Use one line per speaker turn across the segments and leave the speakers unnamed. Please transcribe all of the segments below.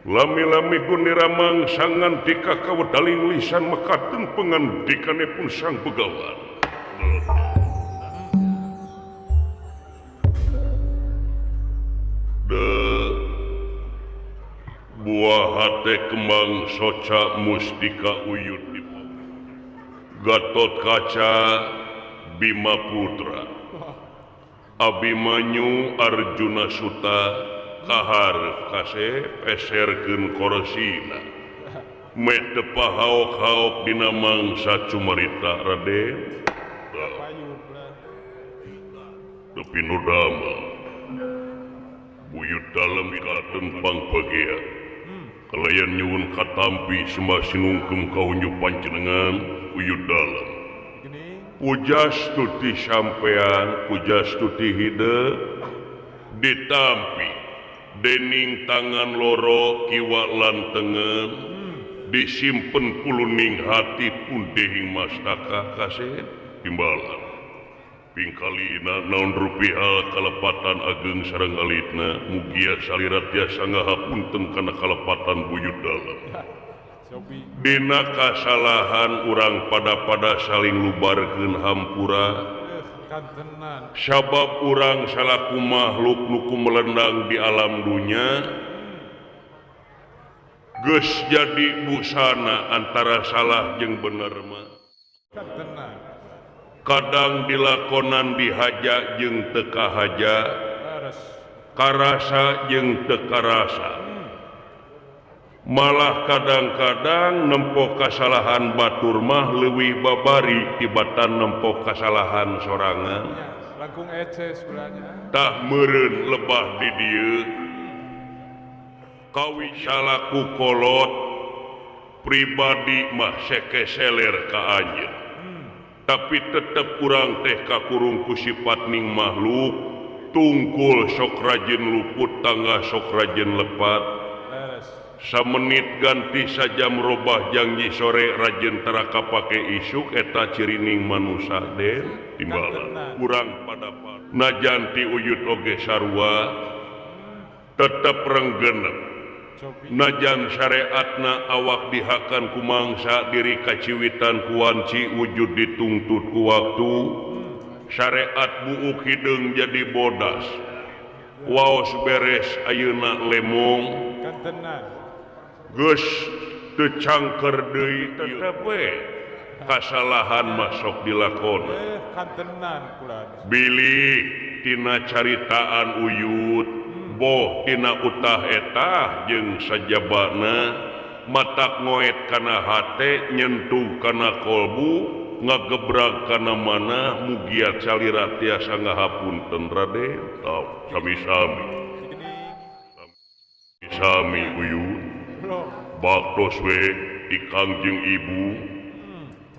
lami-lami guniramang sangan tika kawedali lisan mekaten pengandikanipun sang begawan. Buah hate kembang soca mustika uyut Gatot Kaca Bima Putra Abimanyu Arjuna Suta kahar kase peserkeun korosina meh tepah haok-haok dina mangsa cumarita Raden tapi nu damel buyut dalem katempang pagea kalayan nyuwun katampi semasinungkeum kaunyu panjenengan uyut dalem pujastuti sampean pujastuti hideung ditampi dening tangan loro kiwa lan tengen disimpen puluning hati pun dehing mastaka kasih timbalan pingkalina naon rupiah kalepatan ageng sareng alitna mugia salirat tiasa ngahapunten kana kalepatan buyut dalem dina kasalahan urang pada saling lubarkeun hampura sabab urang salaku makhluk nuku melendang di alam dunia geus jadi busana antara salah jeung bener mah kadang dilakonan dihaja jeung teu kahaja karasa jeung teu karasa malah kadang-kadang nempo kasalahan batur mah leuwih babari tibatan nempo kasalahan sorangan langkung ece sebenarnya tah meureun lebah di dieu kawi salaku kolot pribadi mah sekeseler ka anjeun tapi tetep urang teh kakurung ku sifat ning makhluk tungkul sok rajin luput tangga sok rajin lepat samenit ganti sajam robah janji sore rajin teraka pake isuk eta cirining manusia den timbalan kurang pada najanti uyut oge sarua tetep renggenep najan syariatna awak dihakan ku mangsa diri kaciwitan ku wanci wujud ditungtut ku waktu syariat buuk hideung jadi bodas waos beres ayeuna lemong geus teu cangker deui tetep we kasalahan masuk dilakon bilih tina caritaan uyut boh tina utah etah jeung sajabana matak ngoet kana hate nyentuh kana kolbu ngagebrag kana mana mugia calirat tiasa ngahapunten Raden sami-sami sami uyut baktos we di kangjeng ibu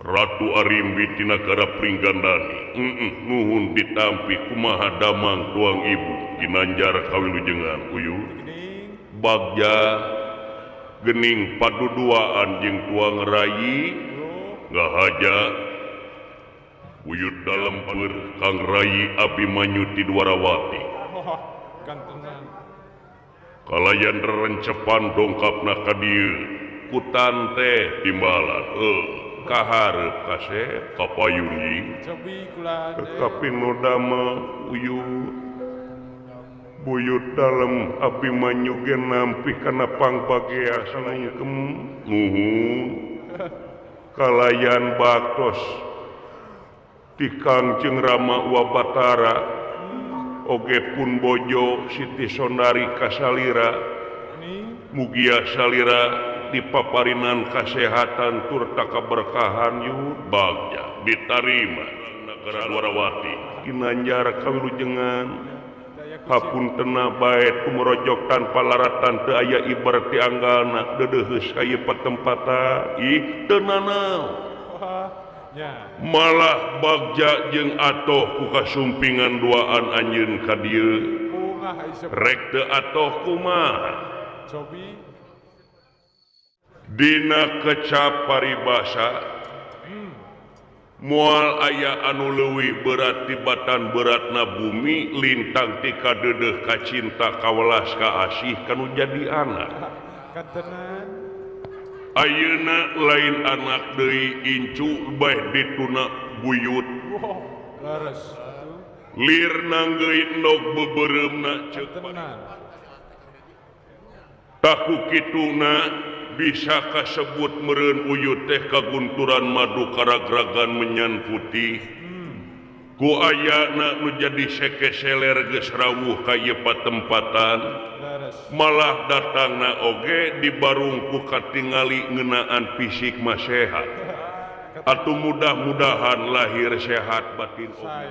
Ratu Arimbi ti nagara Pringgandani nuhun ditampi kumaha damang tuang ibu ginanjar kawilujengan uyut bagja gening paduduaan jeung tuang rayi ngahaja uyut dalem peur Kang Rayi Abimanyu ti Dwarawati kalayan rencepan dongkapna ka dieu kutan teh timbalan kaharep kase kapayunji tapi nu damel uyut buyut dalem Abimanyu ge nampi kana pangpagea sangengkeum nuhun kalayan baktos ti Kangjeng Rama Wabatara oge pun bojo Siti Sondari kasalira mugia salira dipaparinan kasehatan turta kaberkahan yut bagja ditarima nagara Dwarawati ginanjar kawilujengan hapuntena bae tumorojok tanpa laratan teu aya ibarat ti anggalna deudeuheus ka ieu patempatan ih teu nanaon malah bagja jeung atoh ku kasumpingan duaan anjeun ka dieu rek teu atoh kumaha dina kecap paribasa moal aya anu leuwih berat tibatan beratna bumi lintang ti kadeudeuk ka cinta kawelas ka asih kanu jadi anak
Kantenan.
Ayeuna lain anak deui incu bae dituna buyut.
Wow, laras.
Lir nanggeui endog bebereumna ceuk.
Kantenan.
Taku kituna bisa kasebut meureun uyut teh kagunturan madu karagragan menyan putih. Ku ayana nu jadi seke-seler geus rawuh ka ieu patempatan. Malah datangna oge dibarungku katingali ngeunaan fisik mah sehat. Atuh mudah-mudahan lahir sehat batin oge.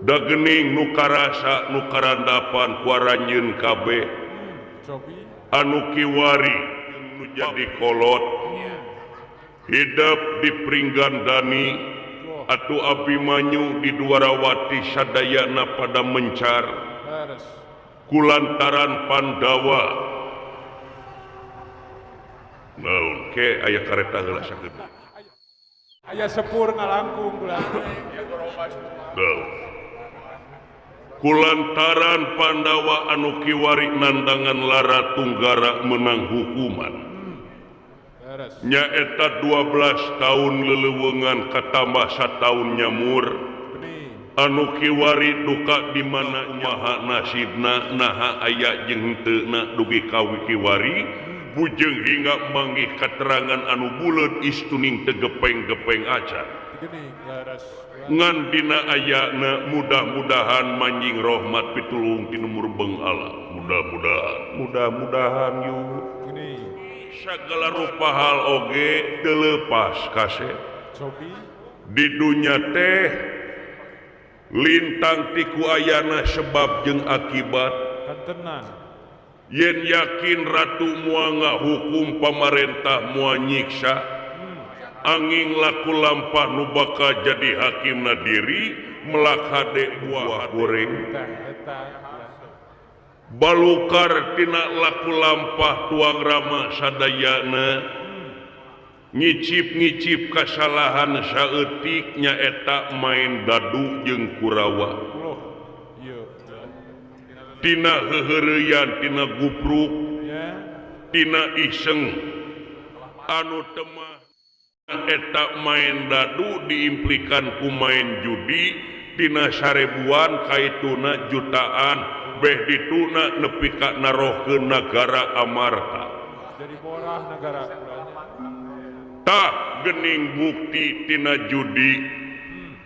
Da geuning nu karasa nu karandapan ku aranjeun kabeh. Anu kiwari nu jadi kolot. Hidup di Pringgandani atuh Abimanyu di Dwarawati sadayana pada mencar. Kulantaran Pandawa naon ke aya kareta heula sakeut
Aya sepur ngalangkung bulan.
Kulantaran Pandawa anu kiwari nandangan lara tunggara menang hukuman nyaeta 12 tahun leleuweungan katambah sataun nyamur anu kiwari duka di mana maha nasibna naha aya jeung henteu dugi ka kiwari bujeng hingga manggih keterangan anu buleut istuning tegepeng-gepeng acan ngan dina ayana mudah-mudahan manjing rahmat pitulung ti Murbeng Allah mudah-mudahan yuk sagala rupa hal oge teu leupas kase di dunya teh lintang tiku ayana sebab jeung akibat
Kantenan.
Yen yakin ratu moal ngahukum pamarentah moal nyiksa angin laku lampah nu bakal jadi hakimna diri melak hade buah goreng balukar tina laku lampah tuang rama sadayana ngicip-ngicip kasalahan saeutik nyaeta main dadu jeung kurawa tina heuheureyan tina gupruk tina iseng anu temah eta main dadu diimplikan ku main judi tina sarebuan kaituna jutaan beh dituna nepi ka narohkeun negara Amarta
Jadi borah negara
tak gening bukti tina judi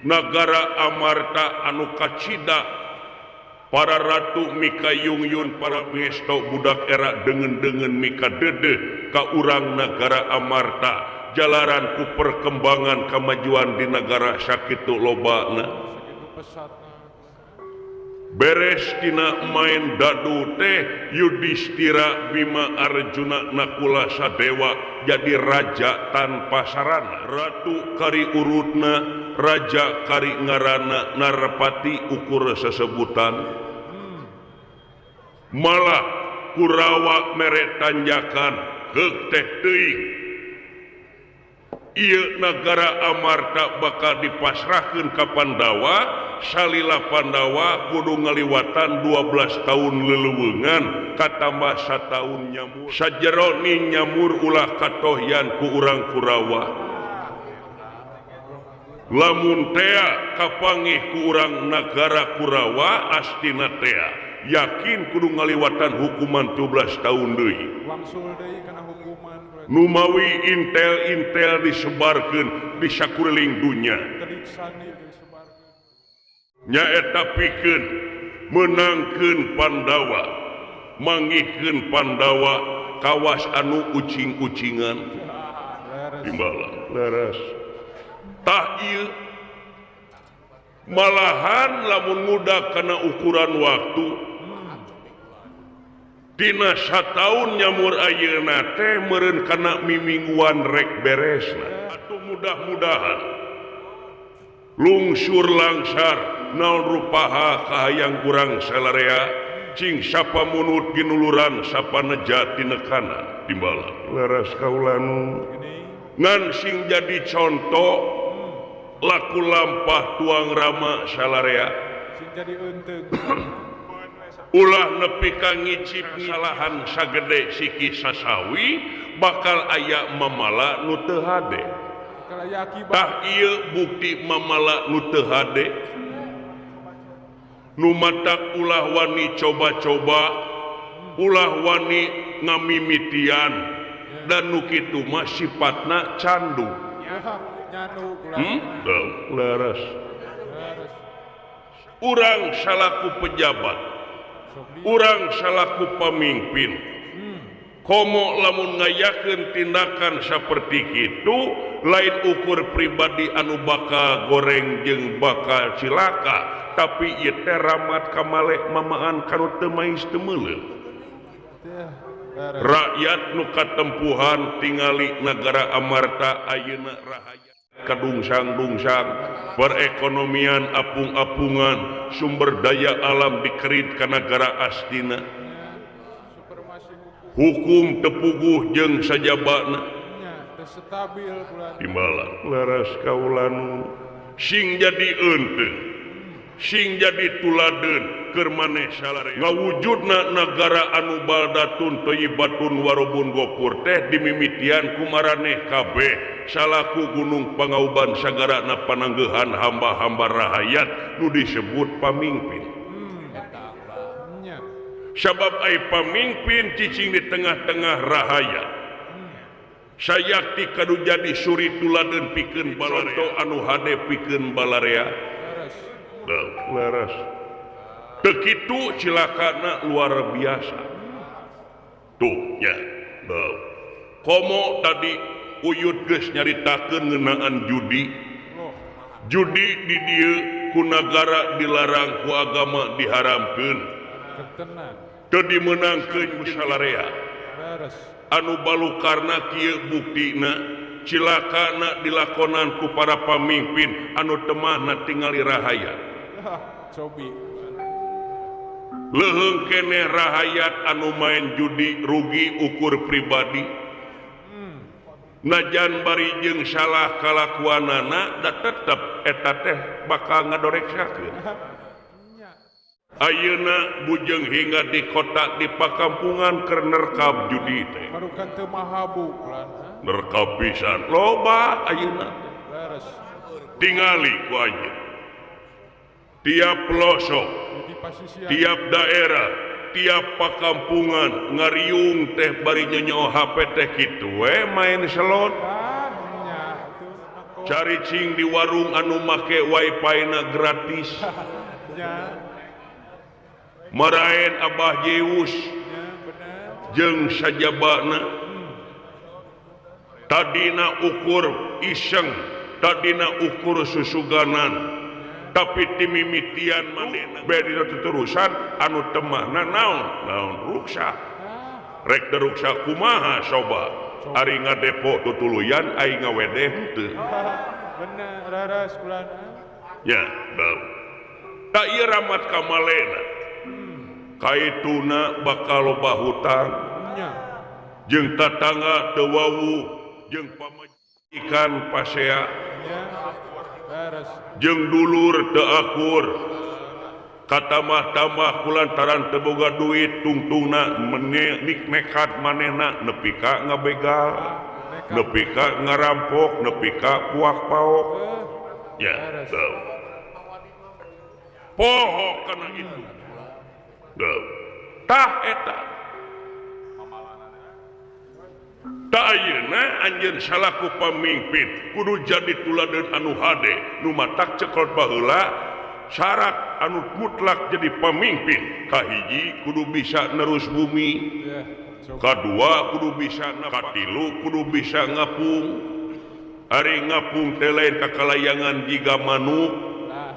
negara Amarta anu kacida para ratu mika yungyun para pengesto budak era dengan mika dede ka urang negara Amarta jalaran ku perkembangan kemajuan di negara sakitu lobana beres tina main dadu teh Yudhistira Bima Arjuna Nakula Sadewa jadi raja tanpa sarana ratu kari urutna raja kari ngarana Narpati ukur sesebutan malah Kurawa mere tanjakan heug teh teuing ieu negara Amarta bakal dipasrahkeun ka Pandawa salila Pandawa kudu ngaliwatan 12 tahun leleuweungan katambah sataun nyamur sajeroni nyamur ulah katohyan ku urang Kurawa lamun tea kapangih ku urang negara Kurawa astina tea yakin kudu ngaliwatan hukuman 17 tahun deui
wangsul deui kana hukuman
numawi intel disebarkeun di sakuriling dunya nyaeta pikeun menangkeun Pandawa mangihkeun Pandawa kawas anu ucing-ucingan timbala leres tah ieu malahan lamun muda kana ukuran waktu dina sataun nyamur ayeuna teh meureun kana mimingguan rek beresna atuh mudah-mudahan lungsur langsar naon rupaha kahayang kurang salarea cing sapa munut ginuluran sapa neja tina kana timbala leres kaulanu ngan sing jadi contoh laku lampah tuang rama salarea
sing jadi eunteu
ulah nepi ka ngicip kesalahan sagede siki sasawi bakal aya mamala nu teu hade.
Kalau yaki
Tah ieu bukti mamala nu teu hade. Nu matak ulah wani coba-coba, ulah wani ngamimitian, dan nu kitu mah sifatna candu.
nyanu kulan.
Leres. Urang salaku pejabat, urang salaku pamimpin. Komo lamun ngayakeun tindakan saperti kitu, lain ukur pribadi anu bakal goreng jeung bakal cilaka, tapi ieu teh rahmat kamalek mamaan kanu teu mais teu meuleuh. Rakyat nu katempuhan tingali negara amarta ayeuna rahaya kadungsang-dungsang, perekonomian apung-apungan, sumber daya alam dikerit ka negara astina, hukum tepuguh jeung sajabana
Stabil kulan.
timbalan leres kaulan sing jadi eunteu, sing jadi tuladeun keur maneh salare ngawujudna negara anu baldatun thayyibatun warubun gopur teh dimimitian ku maraneh kabeh salaku gunung pangauban sagarana pananggehan hamba-hamba rahayat nu disebut pamimpin. Sabab ai pamimpin cicing di tengah-tengah rahayat. Sayakti kadu jadi suri tuladeun pikeun balonto anu hade pikeun balarea. Leres. Teu kitu cilakana luar biasa. Tuh nya. Komo tadi uyut geus nyaritakeun ngeunaan judi. Judi di dieu ku nagara dilarang ku agama diharamkeun.
Ketenan.
Teu dimeunangkeun ku salarea.
Beres.
Anu balukarna kieu buktina cilakana dilakonan ku para pamimpin anu temahna tingali rahayat.
Cobi.
Leuheung keneh rahayat anu main judi rugi ukur pribadi. Najan bari jeung salah kalakuanana da tetep eta teh bakal ngadoreksakeun. Ayeuna bujeng hingga di kota di pakampungan keur nerkab judi teh.
Barukan teu mahabu kulan.
Nerkab pisan loba ayeuna.
Beres.
Tingali ku anjeun. Tiap pelosok,
Di pasisian.
tiap daerah, tiap pakampungan ngariung teh bari nyonyo HP teh kitu we main selot.
Nya itu nako.
Cari cing di warung anu make wifi-na gratis.
Nya.
Maraen Abah Zeus
Nya bener.
jeung sajabana. Tadina ukur iseng, tadina ukur susuganan. Tapi timimitian manehna beri tuturusan anu temahna naon ruksa. Rek deruksa kumaha coba? Ari ngadepo tutuluyan ai ngawedeh henteu.
Bener raras kulan.
Nya, bau. Da ieu rahmat kamalena. Kaituna bakal loba hutang
Nya.
jeung tatangga teu wawu jeung pamajikan pasea
Nya. Beres.
jeung dulur teu akur katamah-tamah kulantaran teu boga duit tungtungna nekat manehna nepi ka ngabegal nepi ka ngarampok nepi ka puak paok ya teu poho kana itu teu tah eta tak ayeuna anjeun salaku pamimpin kudu jadi tuladeun anu hade nu matak cekel baheula syarat anu mutlak jadi pamimpin kahiji kudu bisa nerus bumi kadua kudu bisa katilu kudu bisa ngapung ari ngapung teh lain kakalayangan jiga manuk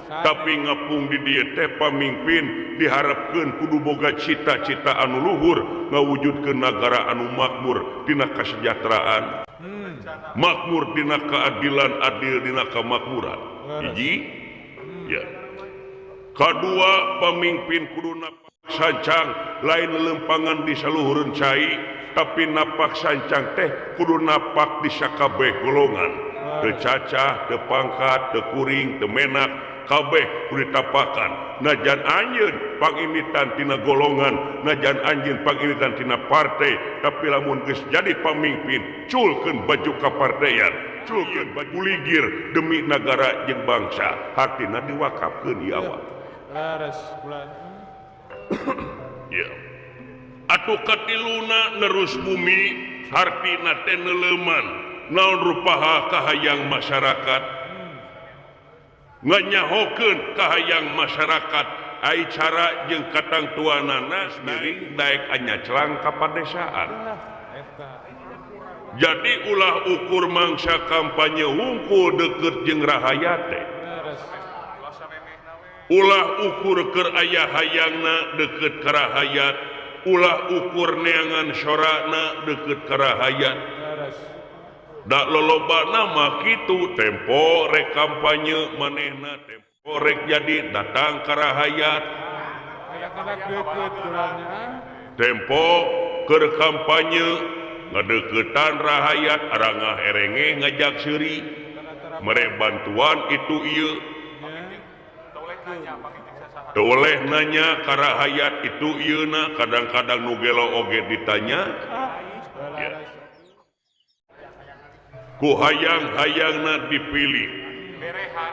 tapi ngapung di dieu teh pamimpin diharapkeun kudu boga cita-cita anu luhur ngawujudkeun nagara anu makmur dina kasejahteraan makmur dina keadilan adil dina kemakmuran hiji ya kadua pamimpin kudu napak sancang lain lempangan di saluhureun cai tapi napak sancang teh kudu napak di sakabeh golongan teu cacah teu pangkat teu kuring teu menak kabeh kuritapakan najan anjeun panginitan tina golongan najan anjeun panginitan tina partai tapi lamun geus jadi pamimpin culkeun baju kapartean culkeun baju ligir demi negara jeung bangsa hartina diwakafkeun ieu awak
Laras bulan.
ya atuh katiluna nerus bumi hartina teh neuleuman naon rupaha kahayang masyarakat nganyahokeun kahayang masyarakat ai cara jeung katang tuanana sendiri daek anyaclang ka padesaan jadi ulah ukur mangsa kampanye hungkul deukeut jeung rahayat teh ulah ukur keur aya hayangna deukeut ka rahayat ulah ukur neangan sorana deukeut ka rahayat da lolobana mah kitu tempo rek kampanye manehna tempo rek jadi datang ka rahayat
Anak-anak deket bulannya.
tempo keur kampanye ngadeuketan rahayat arangah erenge ngajak seuri mere bantuan itu ieu toleh nanya ka rahayat itu ieuna kadang-kadang nu gelo oge ditanya ya. Ku hayang-hayangna dipilih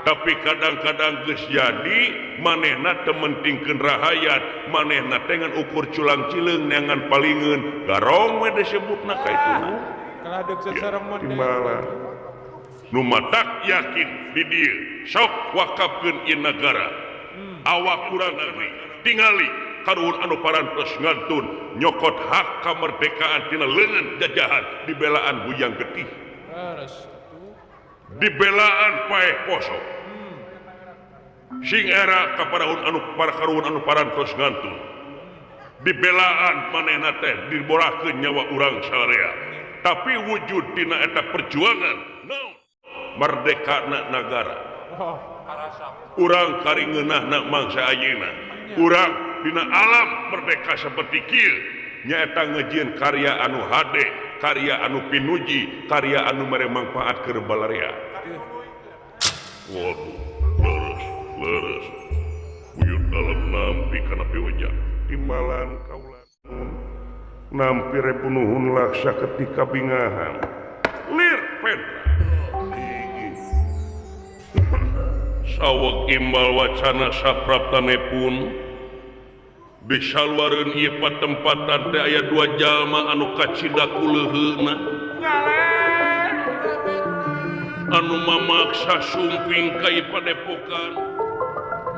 tapi kadang-kadang geus jadi manehna teu mentingkeun rahayat manehna teh ngan ukur culang cileung neangan palingeun garong we disebutna ka ituna
Kaladeg sesaremon
timbalan nu matak yakin di dieu sok wakafkeun ieu nagara awak kurang negeri tingali karuhun anu parantos ngantun nyokot hak kamerdekaan tina leungeun jajahan dibelaan buyang getih
Laras.
dibelaan paeh poso sing era karuhun anu parantos ngantun dibelaan manehna teh diborakeun nyawa urang sarea tapi wujud tina eta perjuangan naon merdekana nagara urang karingeunahna mangsa ayeuna urang dina alam merdeka seperti kieu nyaeta ngejieun karya anu hade karya anu pinuji karya anu mere mangpaat keur balarea waduh leres buyut dalam nampi kana piwajah timbalan kaulan nampi repunuhun laksa ketika bingahan lir pentra saweg imbal wacana sapraptanepun disalwareun ieu patempatan teh aya 2 jalma anu kacida ku leuheuna anu mamaksa sumping ka ieu padepokan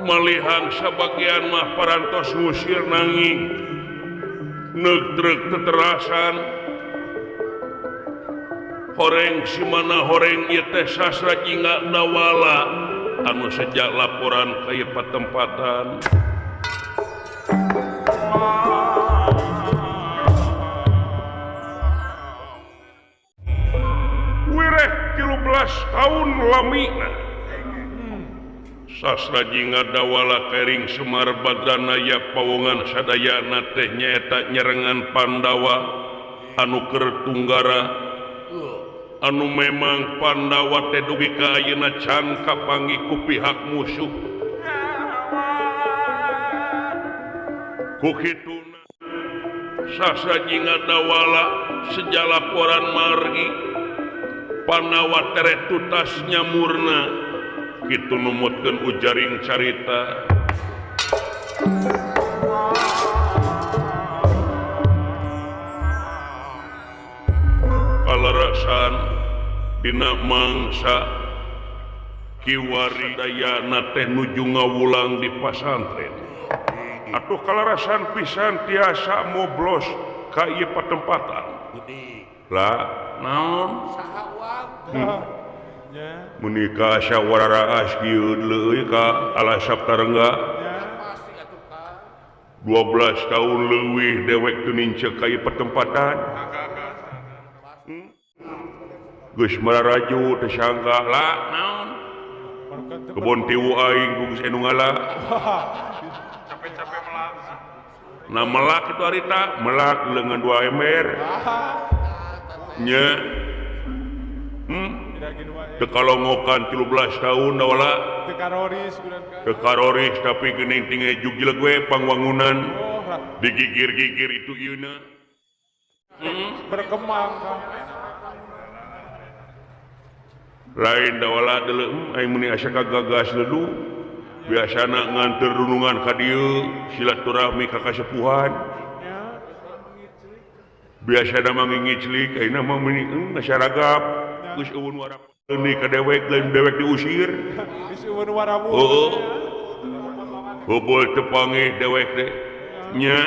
malihan sabagian mah parantos ngusir nanging neugtrek teterasan horeng simana horeng ieu teh sastra jingga dawala anu sejak laporan ka ieu patempatan wireh 13 tahun lamina sastra jingga dawala kering Semar Badranaya pawongan sadayana teh nyaeta nyerengan Pandawa anu keur tunggara anu memang Pandawa teh dugi ka ayeuna can kapanggih ku pihak musuh ku kituna sastra jingga dawala sejak laporan margi Pandawa tere tutas nyamurna kitu numutkeun ujaring carita kalarasan dina mangsa kiwari dayana teh nuju ngawulang di pasantren atuh kalarasan pisan tiasa moblos ka ieu patempatan lah naon menikah syawarara asgiud leuy ka ala Sabtarengga 12 tahun leuwih dewek teu nincek ka ieu patempatan geus mararaju teu sangka lah naon kebon tiwu aing gugus anu ngala capek-capek melak nah melak itu harita melak leungeun 2 ember nya tekalongokan 13 tahun wala
Tekaroris kurang kan.
tekaroris tapi geuning tinggal jugjil gue pangwangunan
Oh, lah.
digigir-gigir itu ieu
Berkembang kan.
lain da wala deuleu aing meuni asa kagagas leudu biasana nganter runungan ka dieu silaturahmi ka kasepuhan
Ya.
biasa mah ngingiclik ayeuna mah meuni ngasaragap geus eueun warap ini ka dewek lain dewek diusir
Disuwun warabu.
oh hobol teu panggih dewek teh nya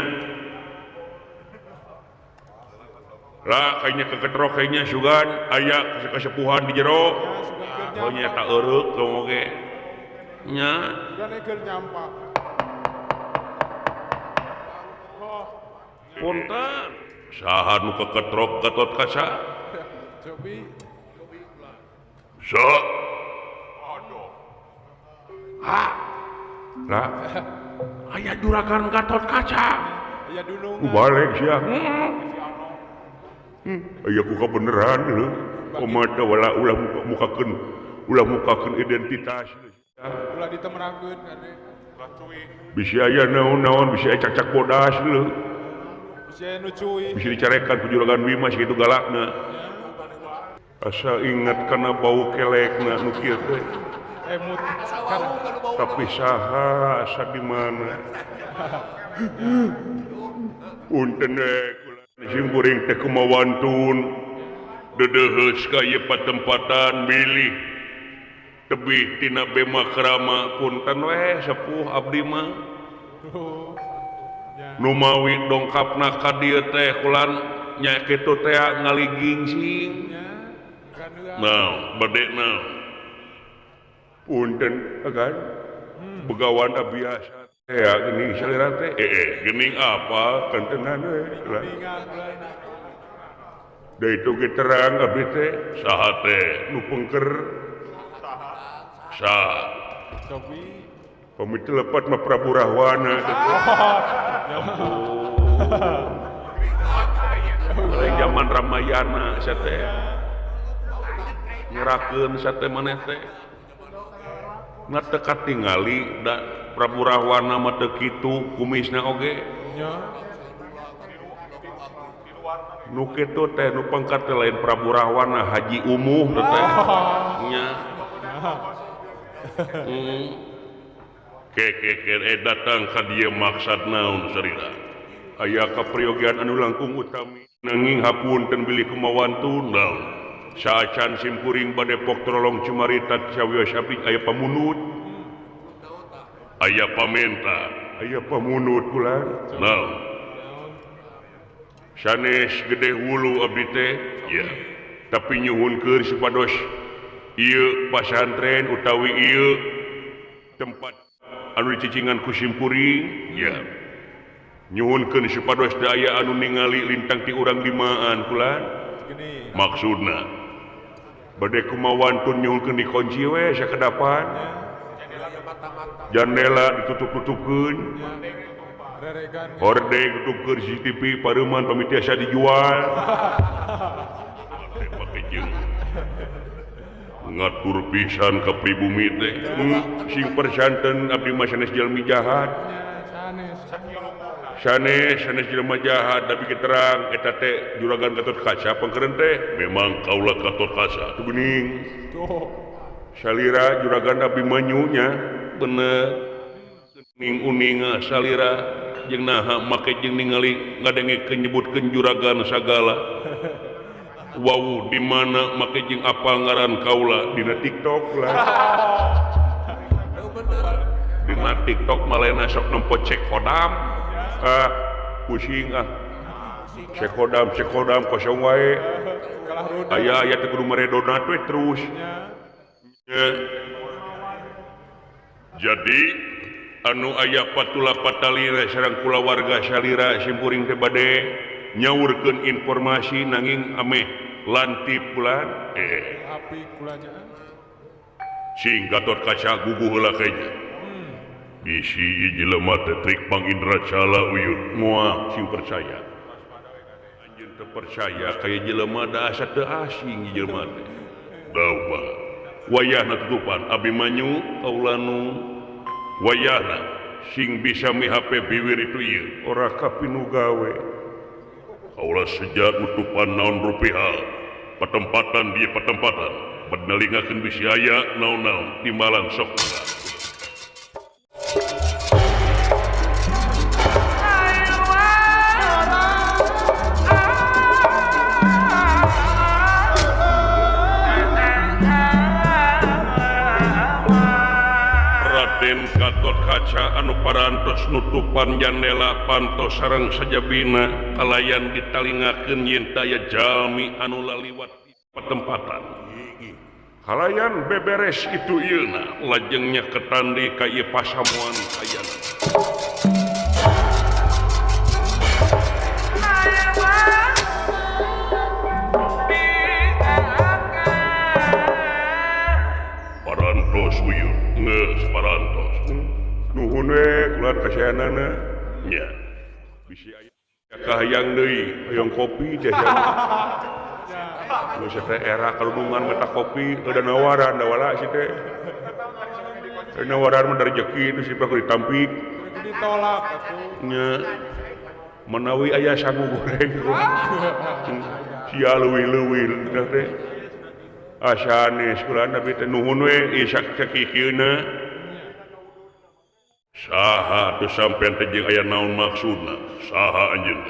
lah kayaknya keketrok kayaknya sugan aya kasepuhan di jero oh nya tak eureuk komo ge nya
Sugan keur nyampak. Oh,
punten saha nu keketrok Gatot Kaca
cobi.
sa lah aya juragan Gatot Kaca
Ya dulu.
balik sia aya kuka beneran lho komata wala ulah mukakeun identitas
Ulah ditemerakeun kade.
bisa aya naon-naon bisa aya cacak bodas lho
Bisa nu cuy.
bisa dicarekan ku juragan Bima segitu galakna asa ingat kana bau kelekna nu kieu teh
Emut. Karena
tapi saha asa di mana punten sing kuring teh kumawantun dedeheus ka ieu patempatan milih tebih tina bema krama punten we sepuh abdi mah
tuh. Ya.
nu mawi dongkapna ka dieu teh kulan nya kitu teh ngaligingsing
Ya. Kan juga.
naon bade naon punten kan begawan biasa ya geuning salira teh geuning apa kentenan we lah
Bingan ulah.
da itu ge terang abdi teh saha teh nu pengker saha
Cobi.
pamit lepat mah Prabu Rahwana mulai zaman Ramayana sa teh nyerakeun sa teh maneh teh ngateu tingali da Prabu Rahwana mah teu kitu kumisna oge
Ya.
nu kitu teh nu pangkat teh lain Prabu Rahwana Haji Umuh teh nya ke datang ka dieu maksad naon sarila aya kapriogian anu langkung utami nanging hapunten bilih kumawantun naon saacan sim kuring bade pok trolong cumaritat sawiyo sapi aya pamunut aya pamenta aya pamunut kula naon sanes gede hulu abdi teh ya tapi nyuhunkeun supados ieu pasantren utawi ieu tempat anu dicicingan ku sim kuring ya nyuhunkeun supados teu aya anu ningali lintang ti urang dimaan kula
Gini.
maksudna bade kumawantun nyuhunkeun dikunci we sakedapan jendela ditutup-tutupkeun
Reregan.
horde tutupkeun CCTV pareuman pamit tiasa dijual pakai jeung ngatur pisan ka pribumi teh sing persanten abdi mah sanes jalmi jahat
Sanes.
sanes jelema jahat tapi keterang eta teh juragan Gatot Kaca pangkeureun teh memang kaula Gatot Kaca teu geuning
Tuh.
salira juragan abdi manyunya bener uning-uninga salira jeung naha make jeung ningali ngadengekeun nyebutkeun juragan sagala wow di mana make jeung apa ngaran kaula dina TikTok lah dina TikTok malena sok nempo cek kodam pusing cek kodam kosong wae
Kalah roda.
aya teh kudu meredonat we terus ya. Jadi anu aya patula patali sareng kula warga salira simpuring teh bade nyaurkeun informasi nanging ameh lantip kula
Api kulanya.
sing Gatot Kaca guguh heula kaynya bisi jelema teh trik Pang Indra Cala uyut moal sing percaya anjeun teu percaya kaya jelema da asa teu asing jelema teh dawa wayahna tutupan Abimanyu kaulanu wayahna sing bisa mihape biwir itu ieu ora kapinu gawe kaula sejak nutupan naon rupiah patempatan dia patempatan badnalingakeun bisi aya naon-naon timbalan sok Gatot kaca anu parantos nutupan jandela pantos sareng sajabina kalayan ditalingakeun yen daya jalmi anu laliwat patempatan kalayan beberes itu ieuna lajengnya ketandi ka ieu pasamuan ayana parantos uyuh geus parantos nuhun we kulat kasihanana nya bisi aya kahayang deui hoyong kopi teh geus teh era kalunungan mata kopi ada nawaran da wala si teh nawaran mah rezeki itu sih bakal ditampik
ditolak atuh
nya menawi aya sangu goreng sia leuwih-leuwih teh asane sekolah tapi teh nuhun we isak sakikeuna saha tuh sampean teh jeung aya naon maksudna saha anjeun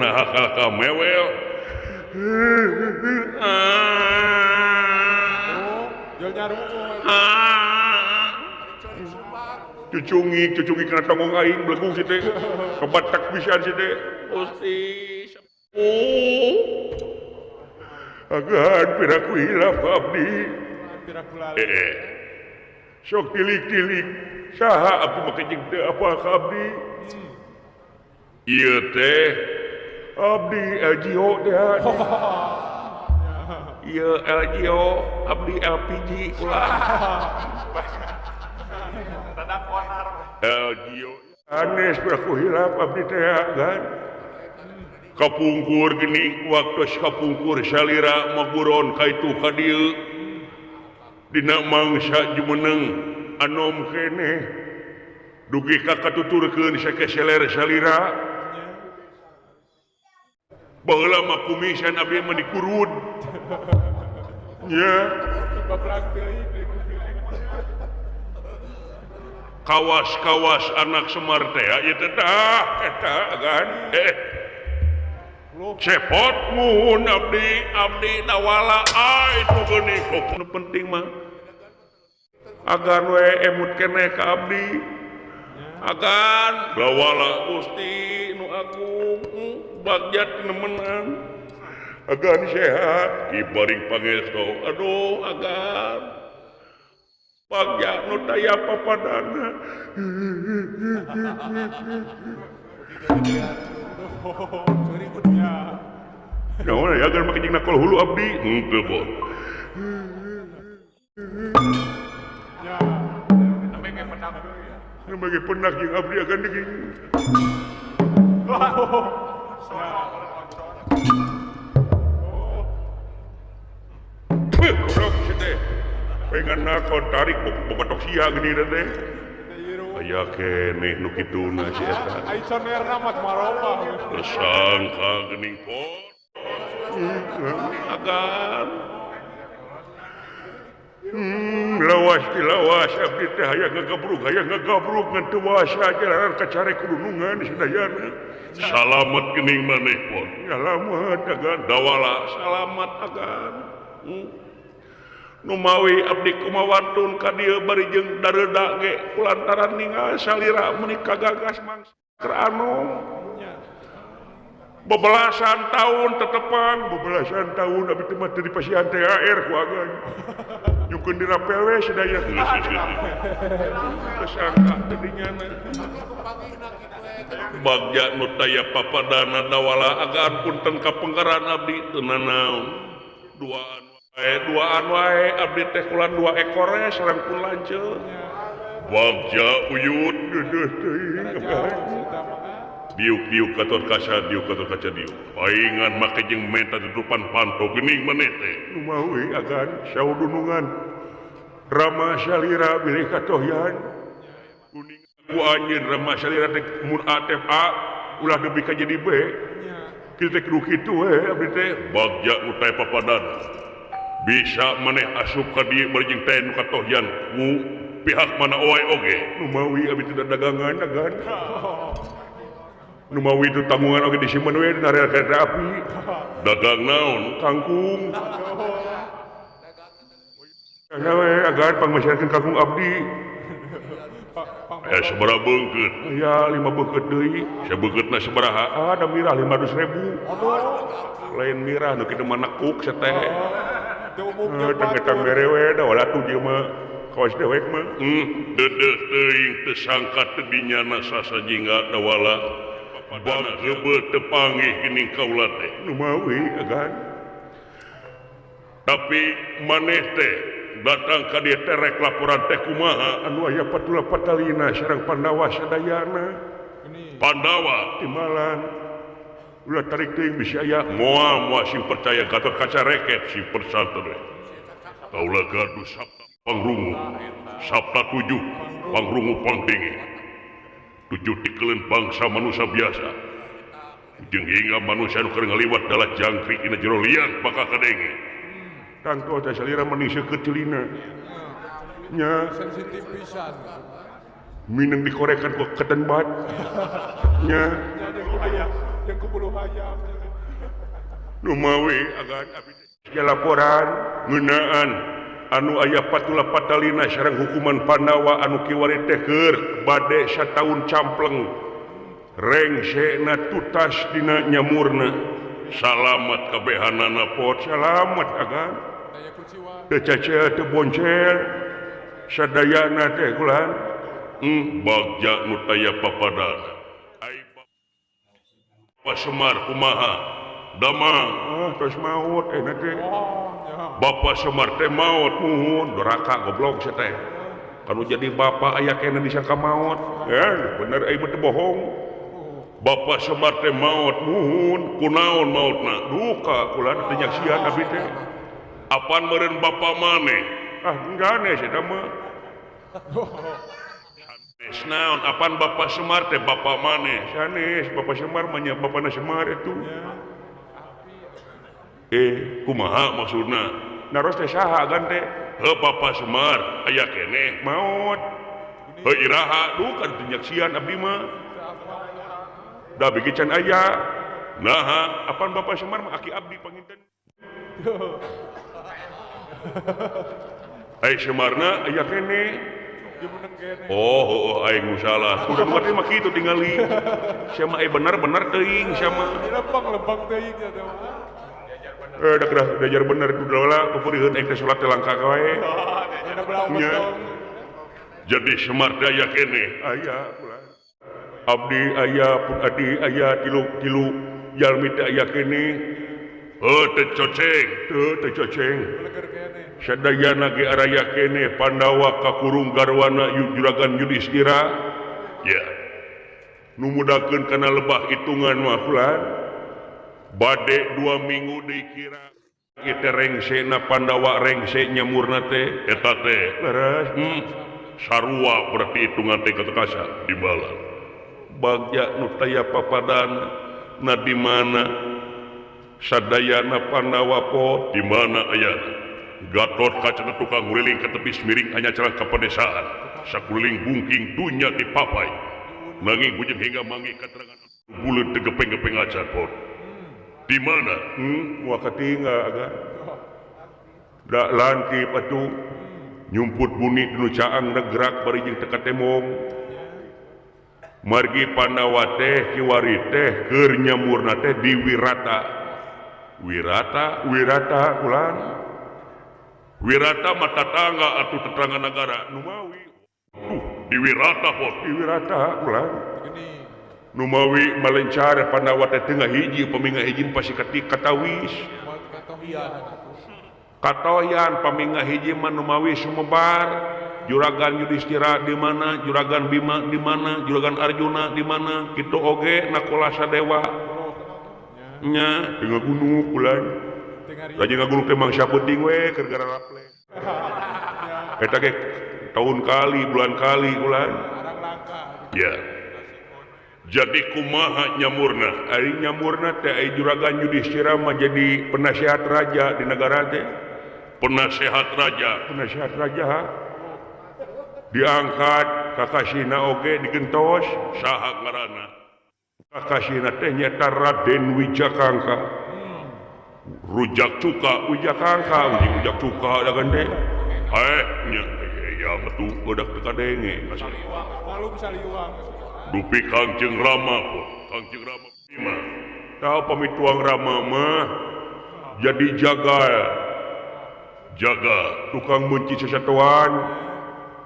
nah akal kamewel
jual nyaru
cucungi kana tongong aing blegung si teh kebatak pisan si teh Gusti agan piraku hilaf abdi
piraku lali
sok tilik-tilik saha abdi make jeung teu apa ka abdi ieu teh abdi LGO teh ieu LGO abdi LPG ulah tanda konar LGO anes piraku hilaf abdi teh kan kapungkur gini waktu kapungkur salira maguron kaitu ka dieu dina mangsa jumeneng anom kene dugi ka katuturkeun sakeseler salira baheula mah kumisan abdi mah dikurud nya kawas-kawas anak Semar teh ieu teh eta kan cepot muhun abdi dawala itu geuning nu penting mah agan we emut keneh ka abdi agan dawala Gusti nu agung bagjat nemenan agan sehat kibaring pangestu aduh agan bagjat nu daya papadana naon ya agar make jeung nakol hulu abdi henteu bon
ya namanya penak deui ya
namanya penak jeung abdi akan diging kurang si teh pengen nakon tarik bogotok sia gini teh aya keneh nu kituna si eta
ai sonerna mah maroba
sangka geuning pot agan lawas abdi teh hayang ngagabruk ngan teu wasa jalanan kacare kulunungan sadayana salamet geuning maneh pot salamet agan dawala salamet agan nu mawi abdi kumawantun ka dieu bari jeung dareuda ge kulantaran ningal salira meuni kagagas mangsa keur anu bebelasan tahun tetepan bebelasan tahun abdi teh mah teu dipasihan THR ku agan nyukeun dirapel we sadaya kesangka teh dinyana bagja nu taya papadana dawala agan punten kapenggaran abdi teu nanaon duaan wae abdi teh kulan 2 ekor sareng pun lanceuk bagja uyut deudeuh teuing diuk kator kaca diuk paingan make jeung menta tutupan panto geuning maneh teh nu mawi agan saudunungan Rama Salira bilih katohyan kuning ku anjeun Rama Salira teh mun A ulah debi ka jadi B kitu teh kudu kitu abdi teh bagja nu teh papadan bisa maneh asup ka dieu bari jeung teh nu katohyan ku pihak mana oe oge nu mawi abdi teh dagangan agan nu mawi itu tanggungan oge disimpen we dina rel kereta api dagang naon kangkung dagang we agan pangmasyarakatan kangkung abdi aya sabaraha beungkeut aya 5 beungkeut deui sabeungkeutna sabaraha da mirah 500.000 lain mirah nu kitu mah nekuk seteh teng-teng mere we da wala tuh dieu mah kawas dewek mah deudeuh teuing teu sangka teu dinyana sasajingga da wala bang heubeul teu panggih geuning kaula teh nu mawi agan tapi maneh teh datang ka dieu teh rek laporan teh kumaha anu aya patula patalina sareng Pandawa sadayana Pandawa timalan ulah tarik teuing bisi aya moal sing percaya Gatot Kaca reket sing persanten kaula gaduh sabta pangrungu sabta 7 pangrungu pangdingin 7 dikeleun bangsa manusia biasa jeung hingga manusia nu keur ngaliwat dalah jangkrik dina jero liang bakal kadenge tangtu teh salira mending seukeut celina nya
sensitif pisan
mineng dikorekan ku keten bat nya
yang kubuluh hayam
nu mawi agan abdi laporan ngeunaan anu aya patula patalina sareng hukuman Pandawa anu kiwari teh keur bade sataun campleng rengsena tutas dina nyamurna salamat kabehanana pot salamat agan teu cacea teu boncel sadayana teh kulan bagja nu taya papadana ai Bapak Semar kumaha damang tos maut teh Bapak Semar teh maut muhun doraka goblok teh kanu jadi bapak aya kena disangka maut ya bener ai teu bohong Bapak Semar teh maut muhun kunaon mautna duka kula teu nyaksian abdi teh apaan meureun bapa maneh engganes eta mah sanes naon apaan Bapak Semar teh bapa maneh sanes Bapak Semar mah nya bapana Semar itu kumaha maksudna naros teh saha gan teh Bapak Semar aya keneh maut iraha duh kan nyaksian abdi mah da bigi can aya naha apaan Bapak Semar mah aki abdi panginten ai Semarna aya keneh oh aing nu salah udah mati mah kitu tingali sia mah bener teuing sia mah
lempang teuing ya teh
dah dajar bener itu lah kupuriheun aing teh salat teh langka wae nya jadi Semar teh aya keneh aya abdi aya pun adi aya tilu jalmi teh aya keneh teu coceng sadayana ge araya keneh Pandawa kakurung garwana Juragan Yudhistira ya nu mudakeun kana lebah hitungan mah kulan bade 2 minggu dikira kita rengsena Pandawa rengse nyamurna teh eta teh leres sarua berarti hitungan teh Gatot Kaca di balan bagja nu taya papadan na di mana sadayana Pandawa po di mana ayana Gatot Kaca tukang nguliling ke tepi miring hanya cerang ke pedesaan sakuliling bungking dunya dipapai nanging bujeng hingga mangi keterangan buleut teu gepeng-gepeng acan pot di mana moal katinggal agak da lantip atuh nyumput buni dinu caang negrak bari jeung teu katemong margi Pandawa teh kiwari teh keur nyamurna teh di Wirata ulan Wirata mata tangga atau tetangga negara Numawi di Wirata pot di Wirata ulan Numawi malencar Pandawa teh tengah hiji paminga hiji pasti katawis katoyan paminga hiji mah Numawi sumebar Juragan Yudhistira di mana, Juragan Bima di mana, Juragan Arjuna di mana, kitu oge Nakula Sadewa nya teu ngagunuk ulan lagi ngagunuk teh mangsa penting we keur gara raple eta ge tahun kali bulan kali ulan ya jadi kumaha nyamurna ari nyamurna teh ai Juragan Yudhistira mah jadi penasehat raja di negara teh penasehat raja diangkat kakasina oge digentos saha ngaranna kakasina teh nyata Raden Wijakangka rujak cuka Wijakangka ujak cuka da gande nya ya betul udah kadenge
malum saliwang
dupi Kangjeng Rama Bima tau pamituang Rama mah jadi jaga tukang benci sesatuan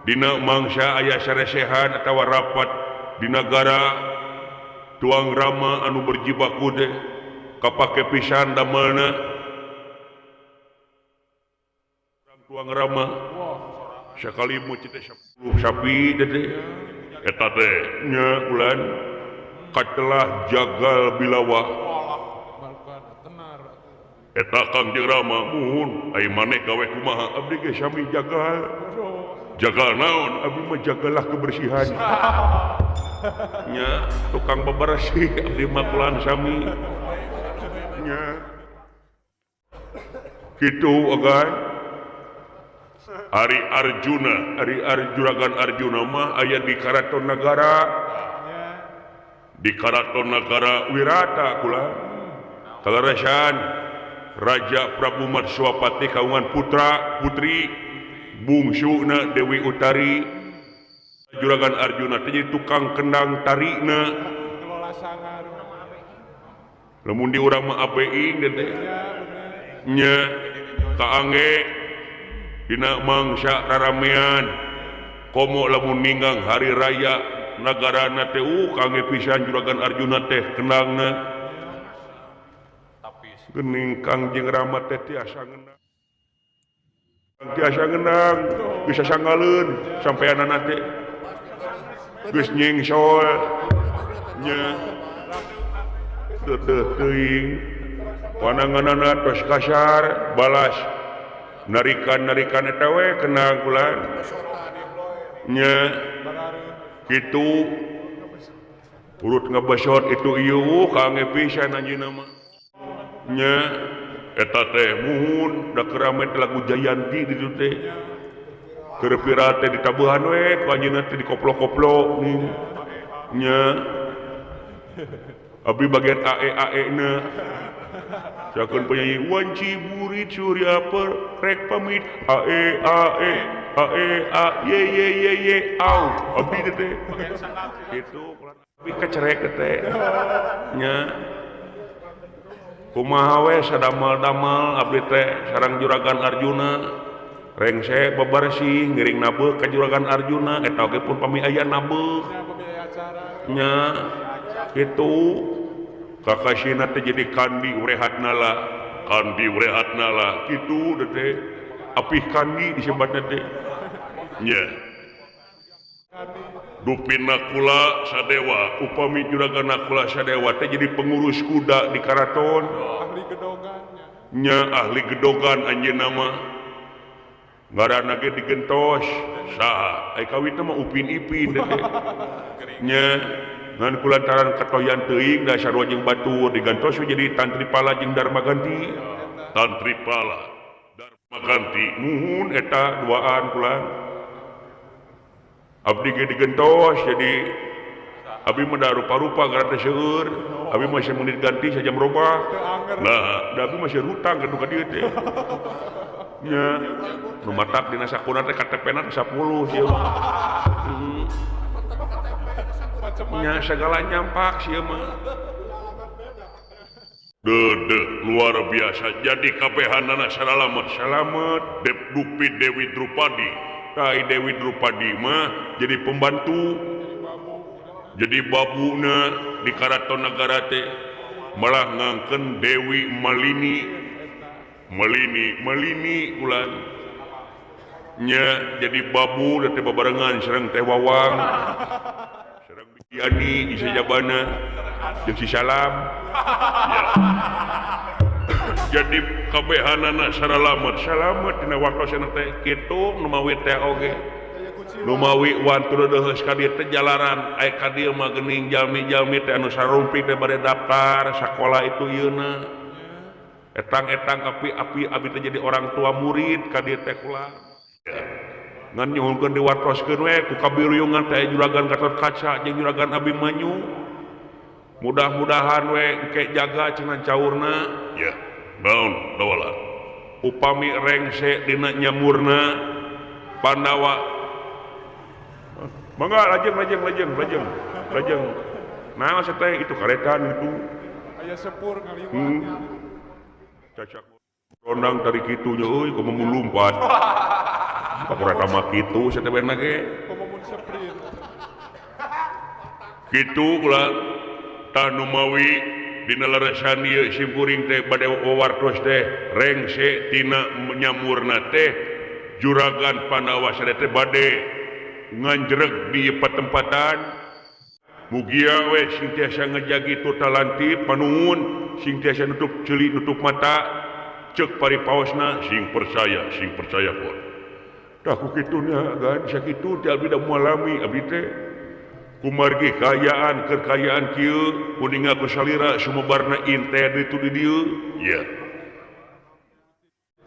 dina mangsa aya saresehan atawa rapat di negara tuang Rama anu berjibaku teh kapake pisan damelna tuang Rama sakali muci teh 10 sapi teh eta teh nya ulan katelah jagal bilawa eta Kangjeng Rama muhun ai maneh gawe kumaha abdi ge sami jagal naon abdi mah jagalah kebersihan nya tukang bebersih abdi mah kulan sami nya kitu ogan Ari Juragan Arjuna mah aya di Karaton Nagara Wirata kula kalarasan Raja Prabu Matswapati kaungan putri bungsuna Dewi Utari Juragan Arjuna teh jadi tukang kendang tarina lamun di urang mah abeing teh nya kaangge dina mangsa raramean komo lamun ninggang hari raya nagarana teh kaangge pisan Juragan Arjuna teh kendangna geuning Kangjeng Rama teh tiasa ngeunang bisa sanggaleun sampeanana teh geus nyingsol nya teuing pananganana tos kasar balas narikan eta we kenang kulan nya kitu urut ngebesot itu ieu kaangge pisan anjeunna mah nya eta teh muhun da keramet lagu Jayanti di ditu teh keur pira teh ditabuhan we ku anjeunna teh dikoplok-koplok nya abdi bagian ae-ae-na sakeun penyanyi wanci burit surya rek pamit ae ye au abdi teh kitu abdi kecerek teh nya kumaha we sadamel-damel abdi teh sareng Juragan Arjuna rengsek bebersih ngiring nabeuk ka Juragan Arjuna eta oge pun pami aya nabeuk nya kitu kakasina teh jadi kandi urehatnala kitu teh apih kandi disebutna teh nya dupi Nakula Sadewa upami Juragan Nakula Sadewa teh jadi pengurus kuda di karaton nya ahli gedogan anjeunna mah ngaranna ge digentos saha ai kawitna mah upin-ipin teh nya ngan kulantaran katoyan teuing da sarua jeung batur digantos jadi Tantripala jeung Darmaganti muhun eta duaan kulan abdi ge digentos jadi abdi mah da rupa-rupa gara teh seueur abdi mah mun diganti saja merubah nah da abdi mah hutang ka dieu teh nya nu matak dina sakuna teh KTP-na 10 sieun nya segala nyampak sieun mah luar biasa jadi kabehanana salamet dupi Dewi Drupadi kai Dewi Drupadi mah jadi pembantu jadi babuna di Karaton Nagara teh malah ngangkeun Dewi Malini ulan nya jadi babu dan teh babarengan serang teh wawang serang bikiani isi jabana jeung si salam ya. Jadi kabehanana saralamet dina waktu teh kitu nu mawi teh oge nu mawi wantu deus ka dieu teh jalaran aya ka dieu mah geuning jalmi-jalmi teh anu sarumpi teh bade daftar sakola itu yeuna etang-etang api abi teh jadi orang tua murid ka dieu teh kula ngan nyuhunkeun diwatoskeun we ku kabiruyungan teh juragan Gatot Kaca jeung juragan Abimanyu mudah-mudahan we engke jaga cenah caurna ya naon dawala upami rengse dina nyamurna Pandawa mangga lajeng naon teh itu karetan itu
aya sepur ngaliwat
cacak rondang dari kitu nya euy kumaha mun lumpat kakurata mah kitu satebenna ge
pememun sprint
kitu ulah tah nu mawi dina leresan ieu simkuring teh bade wawartos teh rengse tina nyamurna teh juragan Pandawa sadaya teh bade nganjreg di patempatan mugia we sing tiasa ngajagi tutalantip panuhun sing tiasa nutup ceuli nutup mata ceuk paripaosna sing percaya pun tah ku kitunya gan sakitu teh abdi da mualami abdi teh kumargi kekayaan kieu kuninga ku salira sumebarna inter itu di dieu ya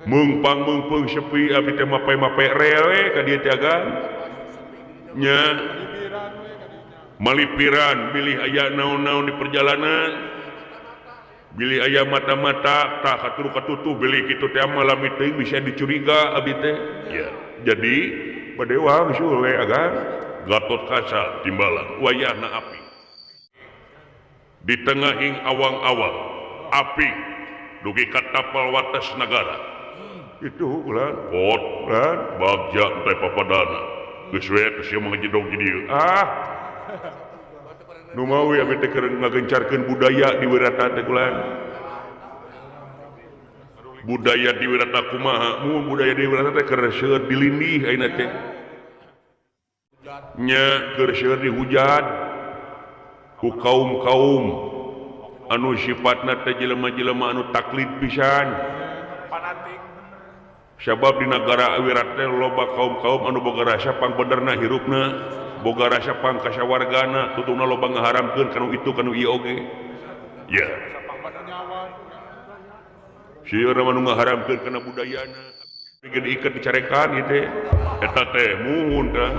meungpang sepi abdi teh mape-mape rel we ka dieu teh gan nya
libiran we kadinya
malipiran bilih aya naon-naon di perjalanan bilih aya mata-mata tah katutuh bilih kitu teh malami teuing bisa dicuriga abdi teh ya jadi bade wangsul we agan Gatot Kaca timbalan wayahna api di tengahing awang-awang api dugi ka tapal wates nagara itu ulah pot lan bagja teh papadana geus we teh sia mangajedog di dieu nu mawi abdi teh keur ngagencarkeun budaya di Wirata teh kulan budaya di Wirata kumaha mun budaya di Wirata teh keur seueur dilindih ayeuna teh nya keur seueur dihujat ku kaum-kaum anu sifatna teh jelema-jelema anu taklid pisan
fanatik
sabab di nagara Wirata teh loba kaum-kaum anu boga rasa pangbenerna hirupna boga rasa pangkasawargana tutungna loba ngaharamkeun kanu itu kanu ieu oge ya
nyawa
sieun anu ngaharamkeun kana budayana bikin iket dicarekan gitu eta teh muhun tah